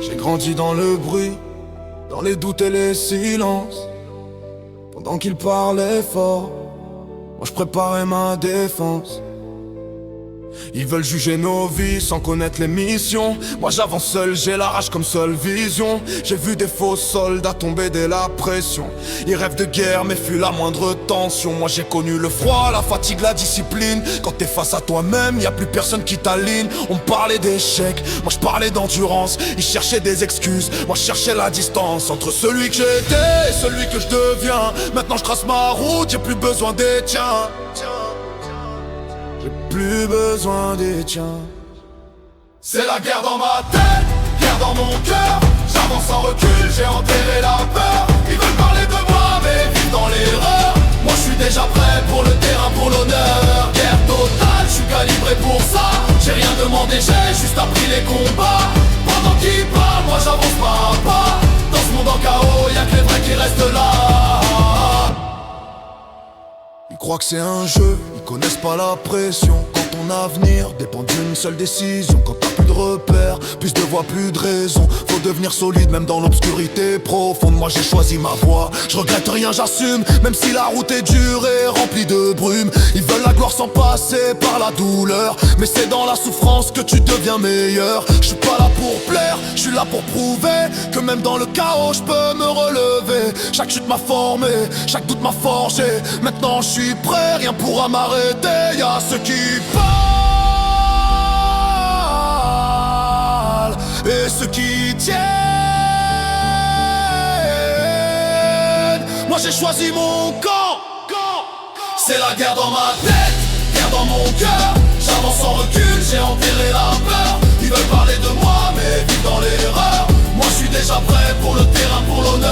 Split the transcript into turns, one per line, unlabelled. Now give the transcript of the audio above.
J'ai grandi dans le bruit, dans les doutes et les silences. Pendant qu'ils parlaient fort, moi je préparais ma défense. Ils veulent juger nos vies sans connaître les missions. Moi j'avance seul, j'ai la rage comme seule vision. J'ai vu des faux soldats tomber dès la pression. Ils rêvent de guerre mais fuient la moindre tension. Moi j'ai connu le froid, la fatigue, la discipline. Quand t'es face à toi-même, y'a plus personne qui t'aligne. On me parlait d'échec, moi je parlais d'endurance. Ils cherchaient des excuses, moi je cherchais la distance entre celui que j'étais et celui que je deviens. Maintenant je trace ma route, j'ai plus besoin des tiens. J'ai plus besoin des tiens. C'est la guerre dans ma tête, guerre dans mon cœur. J'avance sans recul, j'ai enterré la peur. Ils veulent parler de moi mais vivent dans l'erreur. Moi je suis déjà prêt pour le terrain, pour l'honneur. Guerre totale, je suis calibré pour ça. J'ai rien demandé, j'ai juste appris les combats. Pendant qu'ils parlent, moi j'avance pas à pas. Dans ce monde en chaos, y'a que les vrais qui restent là. Ils croient que c'est un jeu, ils connaissent pas la pression. Quand ton avenir dépend d'une seule décision. Quand t'as plus de repères, plus de voix, plus de raison. Faut devenir solide même dans l'obscurité profonde. Moi j'ai choisi ma voie, je regrette rien, j'assume. Même si la route est dure et remplie de brume. Ils veulent la gloire sans passer par la douleur. Mais c'est dans la souffrance que tu deviens meilleur. Je suis pas là pour plaire, je suis là pour prouver que même dans le chaos je peux me relever. Chaque chute m'a formé, chaque doute m'a forgé. Maintenant je suis prêt, rien pourra m'arrêter. Y'a ceux qui parlent et ceux qui tiennent. Moi j'ai choisi mon camp. C'est la guerre dans ma tête, guerre dans mon cœur. J'avance sans recul, j'ai enterré la peur. Ils veulent parler de moi mais vivent dans l'erreur. Moi je suis déjà prêt pour le terrain, pour l'honneur.